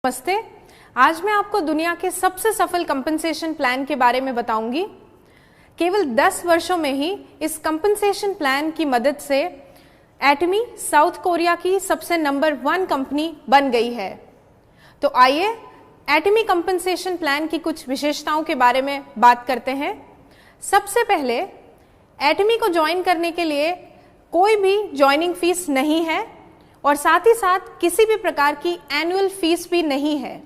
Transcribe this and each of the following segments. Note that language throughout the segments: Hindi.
नमस्ते। आज मैं आपको दुनिया के सबसे सफल कंपनसेशन प्लान के बारे में बताऊंगी। केवल 10 वर्षों में ही इस कंपनसेशन प्लान की मदद से एटमी साउथ कोरिया की सबसे नंबर 1 कंपनी बन गई है। तो आइए एटमी कंपनसेशन प्लान की कुछ विशेषताओं के बारे में बात करते हैं। सबसे पहले एटमी को ज्वाइन करने के लिए कोई भी ज्वाइनिंग फीस नहीं है और साथ ही साथ किसी भी प्रकार की एनुअल फीस भी नहीं है।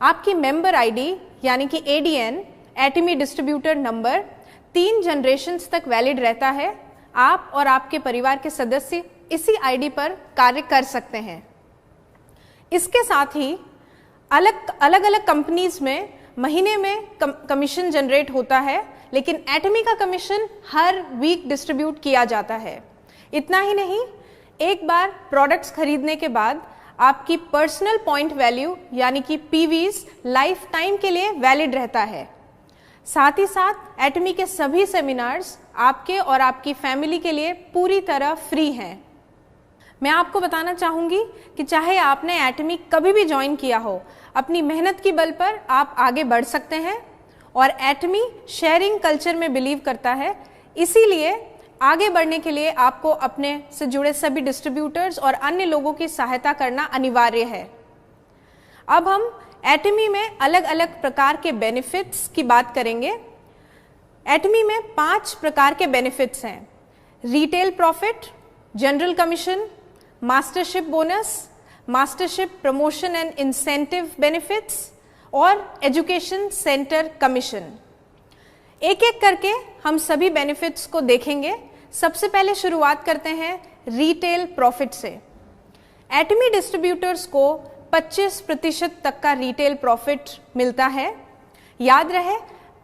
आपकी मेंबर आईडी यानी कि एडीएन एटमी डिस्ट्रीब्यूटर नंबर 3 जनरेशन्स तक वैलिड रहता है। आप और आपके परिवार के सदस्य इसी आईडी पर कार्य कर सकते हैं। इसके साथ ही अलग अलग कंपनीज में महीने में कमीशन जनरेट होता है, लेकिन एटमी का कमीशन हर वीक डिस्ट्रीब्यूट किया जाता है। इतना ही नहीं, एक बार प्रोडक्ट्स खरीदने के बाद आपकी पर्सनल पॉइंट वैल्यू यानी कि पीवीज लाइफ टाइम के लिए वैलिड रहता है। साथ ही साथ एटमी के सभी सेमिनार्स आपके और आपकी फैमिली के लिए पूरी तरह फ्री हैं। मैं आपको बताना चाहूंगी कि चाहे आपने एटमी कभी भी ज्वाइन किया हो, अपनी मेहनत की बल पर आप आगे बढ़ सकते हैं। और एटमी शेयरिंग कल्चर में बिलीव करता है, इसीलिए आगे बढ़ने के लिए आपको अपने से जुड़े सभी डिस्ट्रीब्यूटर्स और अन्य लोगों की सहायता करना अनिवार्य है। अब हम एटमी में अलग अलग प्रकार के बेनिफिट्स की बात करेंगे। एटमी में 5 प्रकार के बेनिफिट्स हैं: retail profit, general commission, mastership bonus, mastership promotion and incentive benefits और एजुकेशन सेंटर कमीशन। एक एक करके हम सभी बेनिफिट्स को देखेंगे। सबसे पहले शुरुआत करते हैं रिटेल प्रॉफिट से। एटमी डिस्ट्रीब्यूटर्स को 25% तक का रिटेल प्रॉफिट मिलता है। याद रहे,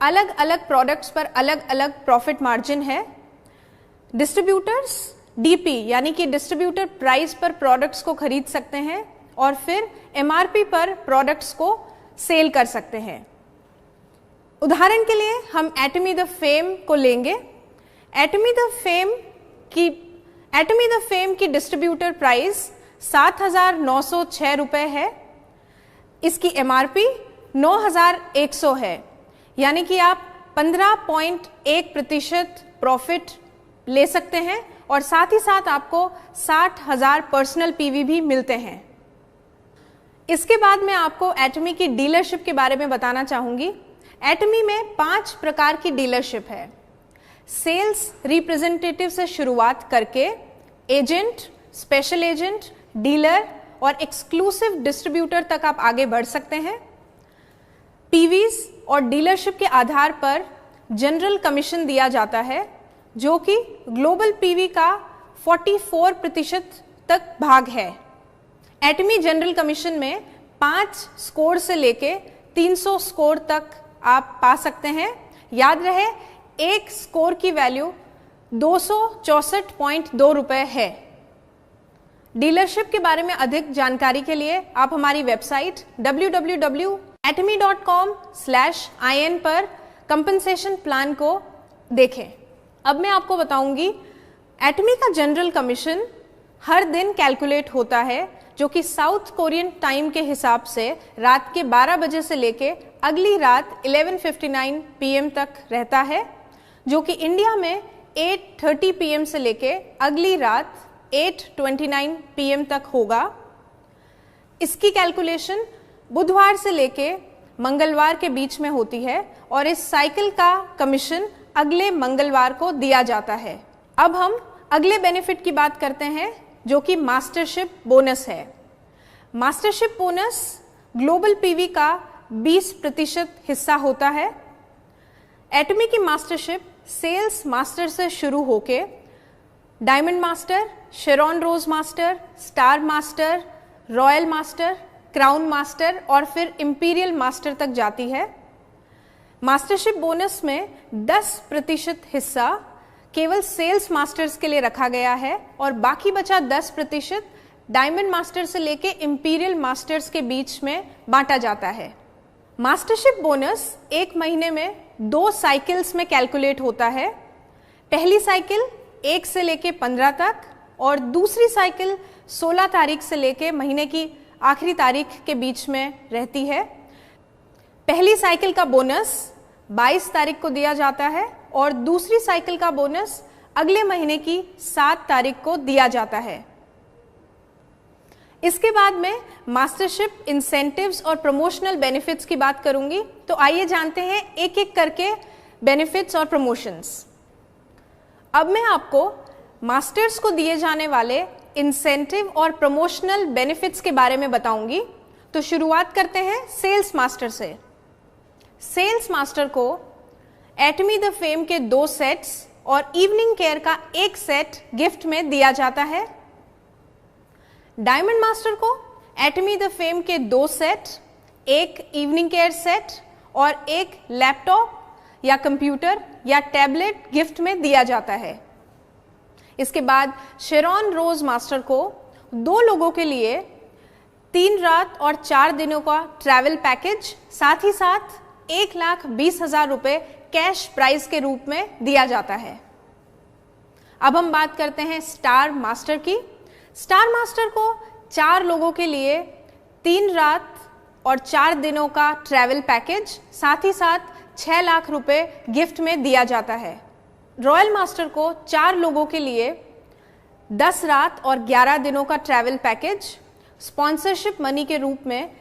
अलग अलग प्रोडक्ट्स पर अलग अलग प्रॉफिट मार्जिन है। डिस्ट्रीब्यूटर्स डीपी यानी कि डिस्ट्रीब्यूटर प्राइस पर प्रोडक्ट्स को खरीद सकते हैं और फिर एमआरपी पर प्रोडक्ट्स को सेल कर सकते हैं। उदाहरण के लिए हम एटमी द फेम को लेंगे। एटमी द फेम की डिस्ट्रीब्यूटर प्राइस 7,906 रुपए है। इसकी एमआरपी 9,100 है, यानी कि आप 15.1% प्रॉफिट ले सकते हैं और साथ ही साथ आपको 60,000 पर्सनल पीवी भी मिलते हैं। इसके बाद मैं आपको एटमी की डीलरशिप के बारे में बताना चाहूंगी। एटमी में 5 प्रकार की डीलरशिप है। सेल्स रिप्रेजेंटेटिव से शुरुआत करके एजेंट, स्पेशल एजेंट, डीलर और एक्सक्लूसिव डिस्ट्रीब्यूटर तक आप आगे बढ़ सकते हैं। पीवीज और डीलरशिप के आधार पर जनरल कमीशन दिया जाता है, जो कि ग्लोबल पीवी का 44% तक भाग है। एटमी जनरल कमीशन में 5 स्कोर से लेके 300 स्कोर तक आप पा सकते हैं। याद रहे, एक स्कोर की वैल्यू 264.2 रुपए है। डीलरशिप के बारे में अधिक जानकारी के लिए आप हमारी वेबसाइट www.atmi.com/in पर कंपनसेशन प्लान को देखें। अब मैं आपको बताऊंगी एटमी का जनरल कमीशन हर दिन कैलकुलेट होता है, जो कि साउथ कोरियन टाइम के हिसाब से रात के 12 बजे से लेके अगली रात 11:59 PM तक रहता है, जो कि इंडिया में 8:30 PM से लेके अगली रात 8:29 PM तक होगा। इसकी कैलकुलेशन बुधवार से लेके मंगलवार के बीच में होती है और इस साइकिल का कमीशन अगले मंगलवार को दिया जाता है। अब हम अगले बेनिफिट की बात करते हैं, जो कि मास्टरशिप बोनस है। मास्टरशिप बोनस ग्लोबल पीवी का 20% हिस्सा होता है। एटमी की मास्टरशिप सेल्स मास्टर से शुरू होके diamond master, Sharon rose master, star master, royal master, crown master और फिर इंपीरियल मास्टर तक जाती है। मास्टरशिप बोनस में 10% हिस्सा केवल सेल्स मास्टर्स के लिए रखा गया है और बाकी बचा 10% डायमंड मास्टर से लेके इंपीरियल मास्टर्स के बीच में बांटा जाता है। मास्टरशिप बोनस एक महीने में 2 साइकिल्स में कैलकुलेट होता है। पहली साइकिल 1 से लेके 15 तक और दूसरी साइकिल 16 तारीख से लेके महीने की आखिरी तारीख के बीच में रहती है। पहली साइकिल का बोनस 22 तारीख को दिया जाता है और दूसरी साइकिल का बोनस अगले महीने की 7 तारीख को दिया जाता है। इसके बाद मैं मास्टरशिप, इंसेंटिव्स और प्रमोशनल बेनिफिट्स की बात करूंगी। तो आइए जानते हैं एक एक करके बेनिफिट्स और प्रमोशंस। अब मैं आपको मास्टर्स को दिए जाने वाले इंसेंटिव और प्रमोशनल बेनिफिट्स के बारे में बताऊंगी। तो शुरुआत करते हैं सेल्स मास्टर से। सेल्स मास्टर को एटमी द फेम के 2 सेट्स और इवनिंग केयर का 1 सेट गिफ्ट में दिया जाता है। डायमंड मास्टर को एटमी द फेम के 2 सेट, 1 इवनिंग केयर सेट और 1 लैपटॉप या कंप्यूटर या टैबलेट गिफ्ट में दिया जाता है। इसके बाद शेरॉन रोज मास्टर को 2 लोगों के लिए 3 रात और 4 दिनों का ट्रैवल पैकेज, साथ ही साथ 1,20,000 रुपए कैश प्राइज के रूप में दिया जाता है। अब हम बात करते हैं स्टार मास्टर की। स्टार मास्टर को 4 लोगों के लिए 3 रात और 4 दिनों का ट्रैवल पैकेज, साथ ही साथ 6 लाख रुपए गिफ्ट में दिया जाता है। रॉयल मास्टर को 4 लोगों के लिए 10 रात और 11 दिनों का ट्रैवल पैकेज, स्पॉन्सरशिप मनी के रूप में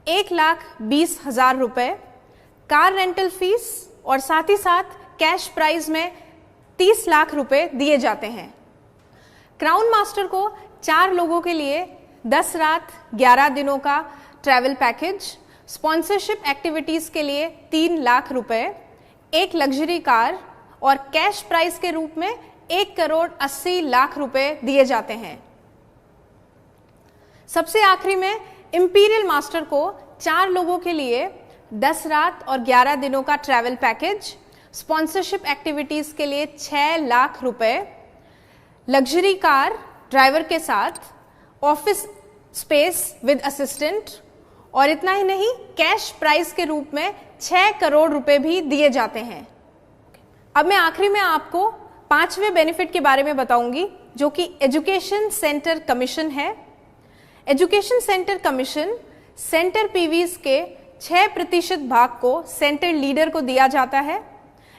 1,20,000 रुपए, कार रेंटल फीस और साथ ही साथ कैश प्राइज में 30 लाख रुपए दिए जाते हैं। क्राउन मास्टर को 4 लोगों के लिए 10 रात 11 दिनों का ट्रैवल पैकेज, स्पॉन्सरशिप एक्टिविटीज के लिए 3 लाख रुपए, 1 लग्जरी कार और कैश प्राइज के रूप में 1,80,00,000 रुपए दिए जाते हैं। सबसे आखिरी में इंपीरियल मास्टर को 4 लोगों के लिए 10 रात और 11 दिनों का ट्रैवल पैकेज, स्पॉन्सरशिप एक्टिविटीज के लिए 6 लाख रुपए, लग्जरी कार ड्राइवर के साथ, ऑफिस स्पेस विद असिस्टेंट और इतना ही नहीं, कैश प्राइज के रूप में 6 करोड़ रुपए भी दिए जाते हैं। अब मैं आखिरी में आपको 5वें बेनिफिट के बारे में बताऊंगी, जो कि एजुकेशन सेंटर कमीशन है। एजुकेशन सेंटर कमीशन सेंटर पीवीज के 6% भाग को सेंटर लीडर को दिया जाता है।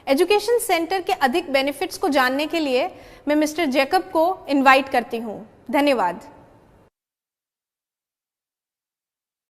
एजुकेशन सेंटर के अधिक बेनिफिट्स को जानने के लिए मैं मिस्टर जैकब को इनवाइट करती हूं। धन्यवाद।